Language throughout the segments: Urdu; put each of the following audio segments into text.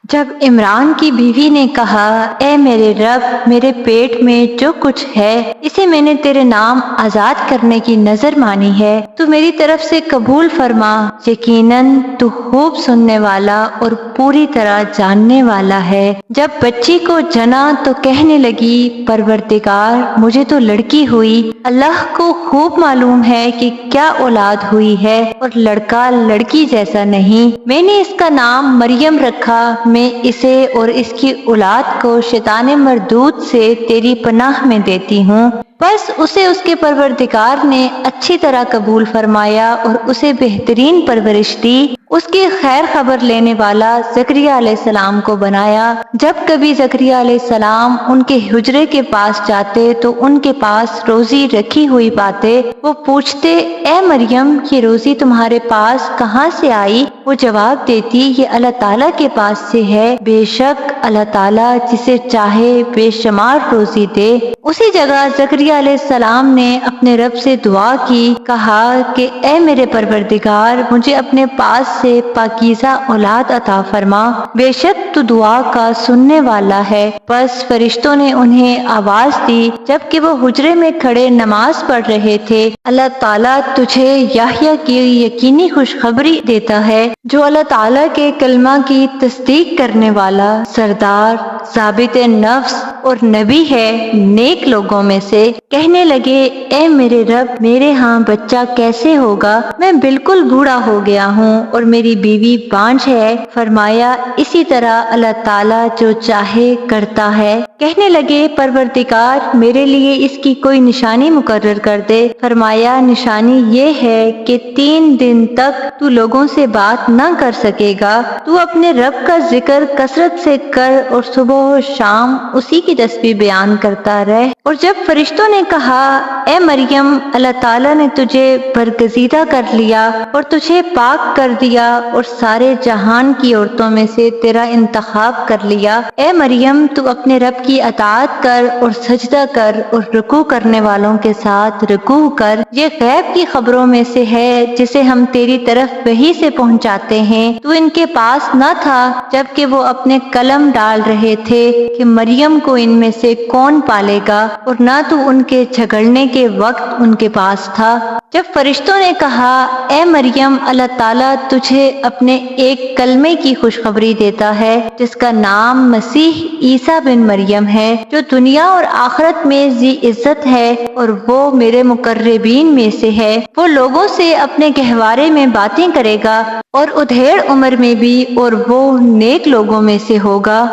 جب عمران کی بیوی نے کہا، اے میرے رب، میرے پیٹ میں جو کچھ ہے اسے میں نے تیرے نام آزاد کرنے کی نذر مانی ہے، تو میری طرف سے قبول فرما، یقیناً تو خوب سننے والا اور پوری طرح جاننے والا ہے۔ جب بچی کو جنا تو کہنے لگی، پروردگار مجھے تو لڑکی ہوئی، اللہ کو خوب معلوم ہے کہ کیا اولاد ہوئی ہے اور لڑکا لڑکی جیسا نہیں۔ میں نے اس کا نام مریم رکھا، میں اسے اور اس کی اولاد کو شیطان مردود سے تیری پناہ میں دیتی ہوں۔ بس اسے اس کے پروردگار نے اچھی طرح قبول فرمایا اور اسے بہترین پرورش دی۔ اس کی خیر خبر لینے والا زکریا علیہ السلام کو بنایا۔ جب کبھی زکریا علیہ السلام ان کے حجرے کے پاس جاتے تو ان کے پاس روزی رکھی ہوئی پاتے۔ وہ پوچھتے، اے مریم، یہ روزی تمہارے پاس کہاں سے آئی؟ وہ جواب دیتی، یہ اللہ تعالیٰ کے پاس سے ہے، بے شک اللہ تعالیٰ جسے چاہے بے شمار روزی دے۔ اسی جگہ زکریا علیہ السلام نے اپنے رب سے دعا کی، کہا کہ اے میرے پروردگار، مجھے اپنے پاس سے پاکیزہ اولاد عطا فرما، بے شک تو دعا کا سننے والا ہے۔ بس فرشتوں نے انہیں آواز دی جبکہ وہ حجرے میں کھڑے نماز پڑھ رہے تھے، اللہ تعالیٰ تجھے یحییٰ کی یقینی خوشخبری دیتا ہے، جو اللہ تعالیٰ کے کلمہ کی تصدیق کرنے والا، سردار، ثابت نفس اور نبی ہے، نیک لوگوں میں سے۔ کہنے لگے، اے میرے رب، میرے ہاں بچہ کیسے ہوگا؟ میں بالکل بوڑھا ہو گیا ہوں اور میری بیوی بانجھ ہے۔ فرمایا، اسی طرح اللہ تعالیٰ جو چاہے کرتا ہے۔ کہنے لگے، پروردگار میرے لیے اس کی کوئی نشانی مقرر کر دے۔ فرمایا، نشانی یہ ہے کہ 3 دن تک تو لوگوں سے بات نہ کر سکے گا، تو اپنے رب کا ذکر کثرت سے کر اور صبح و شام اسی کی تسبیح بیان کرتا رہ۔ اور جب فرشتوں نے کہا، اے مریم، اللہ تعالیٰ نے تجھے برگزیدہ کر لیا اور تجھے پاک کر دیا اور سارے جہان کی عورتوں میں سے تیرا انتخاب کر لیا، اے مریم تو اپنے رب کی اطاعت کر اور سجدہ کر اور رکوع کرنے والوں کے ساتھ رکوع کر، یہ غیب کی خبروں میں سے ہے جسے ہم تیری طرف وحی سے پہنچاتے ہیں۔ تو ان کے پاس نہ تھا جبکہ وہ اپنے قلم ڈال رہے تھے کہ مریم کو ان میں سے کون پالے گا، اور نہ تو ان کے جھگڑنے کے وقت ان کے پاس تھا۔ جب فرشتوں نے کہا، اے مریم، اللہ تعالیٰ تجھے اپنے ایک کلمے کی خوشخبری دیتا ہے جس کا نام مسیح عیسیٰ بن مریم ہے، جو دنیا اور آخرت میں ذی عزت ہے اور وہ میرے مقربین میں سے ہے۔ وہ لوگوں سے اپنے گہوارے میں باتیں کرے گا اور ادھیڑ عمر میں بھی، اور وہ نیک لوگوں میں سے ہوگا۔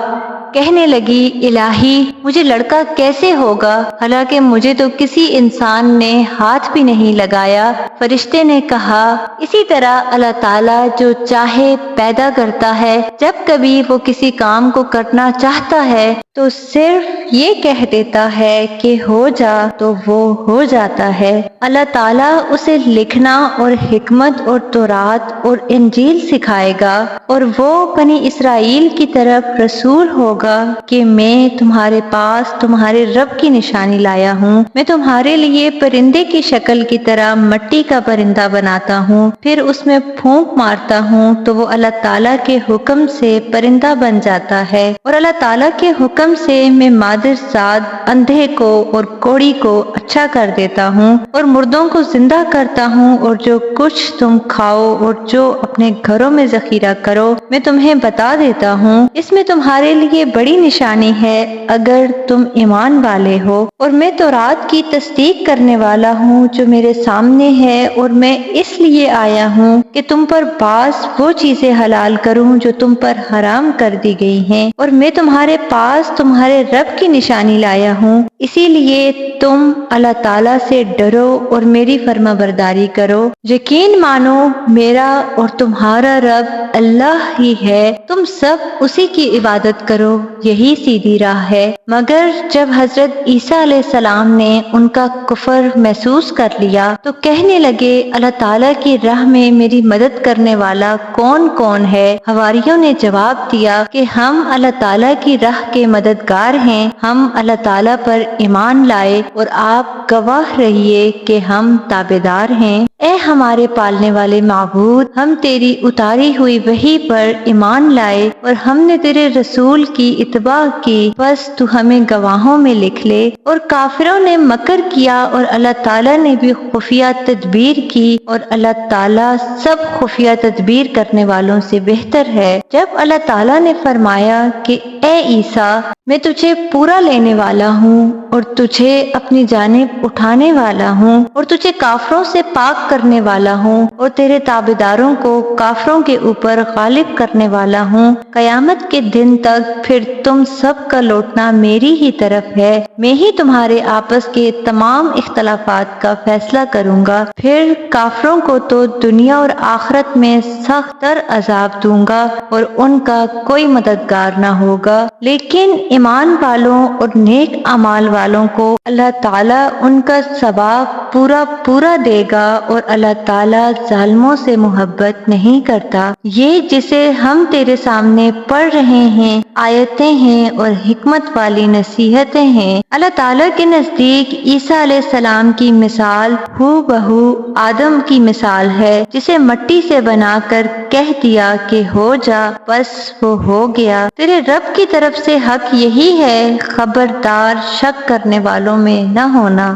کہنے لگی، الہی مجھے لڑکا کیسے ہوگا، حالانکہ مجھے تو کسی انسان نے ہاتھ بھی نہیں لگایا۔ فرشتے نے کہا، اسی طرح اللہ تعالیٰ جو چاہے پیدا کرتا ہے، جب کبھی وہ کسی کام کو کرنا چاہتا ہے تو صرف یہ کہہ دیتا ہے کہ ہو جا تو وہ ہو جاتا ہے۔ اللہ تعالیٰ اسے لکھنا اور حکمت اور تورات اور انجیل سکھائے گا، اور وہ بنی اسرائیل کی طرف رسول ہوگا کہ میں تمہارے پاس تمہارے رب کی نشانی لایا ہوں۔ میں تمہارے لیے پرندے کی شکل کی طرح مٹی کا پرندہ بناتا ہوں، پھر اس میں پھونک مارتا ہوں تو وہ اللہ تعالیٰ کے حکم سے پرندہ بن جاتا ہے، اور اللہ تعالیٰ کے حکم سے میں مادر زاد اندھے کو اور کوڑی کو اچھا کر دیتا ہوں، اور مردوں کو زندہ کرتا ہوں، اور جو کچھ تم کھاؤ اور جو اپنے گھروں میں ذخیرہ کرو میں تمہیں بتا دیتا ہوں۔ اس میں تمہارے لیے بڑی نشانی ہے اگر تم ایمان والے ہو، اور میں تورات کی تصدیق کرنے والا ہوں جو میرے سامنے ہے، اور میں اس لیے آیا ہوں کہ تم پر بعض وہ چیزیں حلال کروں جو تم پر حرام کر دی گئی ہیں، اور میں تمہارے پاس تمہارے رب کی نشانی لایا ہوں، اسی لیے تم اللہ تعالیٰ سے ڈرو اور میری فرما برداری کرو۔ یقین مانو میرا اور تمہارا رب اللہ ہی ہے، تم سب اسی کی عبادت کرو۔ یہی سیدھی راہ ہے۔ مگر جب حضرت عیسیٰ علیہ السلام نے ان کا کفر محسوس کر لیا تو کہنے لگے اللہ تعالیٰ کی راہ میں میری مدد کرنے والا کون کون ہے؟ حواریوں نے جواب دیا کہ ہم اللہ تعالیٰ کی راہ کے مددگار ہیں، ہم اللہ تعالیٰ پر ایمان لائے اور آپ گواہ رہیے کہ ہم تابعدار ہیں۔ اے ہمارے پالنے والے معبود، ہم تیری اتاری ہوئی وحی پر ایمان لائے اور ہم نے تیرے رسول کی اتباع کی، بس تو ہمیں گواہوں میں لکھ لے۔ اور کافروں نے مکر کیا اور اللہ تعالیٰ نے بھی خفیہ تدبیر کی، اور اللہ تعالیٰ سب خفیہ تدبیر کرنے والوں سے بہتر ہے۔ جب اللہ تعالیٰ نے فرمایا کہ اے عیسیٰ، میں تجھے پورا لینے والا ہوں اور تجھے اپنی جانب اٹھانے والا ہوں اور تجھے کافروں سے پاک کرنے والا ہوں اور تیرے تابعداروں کو کافروں کے اوپر غالب کرنے والا ہوں، قیامت کے دن تک پھر تم سب کا لوٹنا میری ہی طرف ہے، میں ہی تمہارے آپس کے تمام اختلافات کا فیصلہ کروں گا، پھر کافروں کو تو دنیا اور آخرت میں سخت تر عذاب دوں گا اور ان کا کوئی مددگار نہ ہوگا، لیکن ایمان والوں اور نیک اعمال والوں کو اللہ تعالیٰ ان کا ثواب پورا دے گا، اور اللہ تعالیٰ ظالموں سے محبت نہیں کرتا۔ یہ جسے ہم تیرے سامنے پڑھ رہے ہیں آیتیں ہیں اور حکمت والی نصیحتیں ہیں۔ اللہ تعالیٰ کے نزدیک عیسیٰ علیہ السلام کی مثال ہو بہو آدم کی مثال ہے، جسے مٹی سے بنا کر کہہ دیا کہ ہو جا، بس وہ ہو گیا۔ تیرے رب کی طرف سے حق یہی ہے، خبردار شک کرنے والوں میں نہ ہونا۔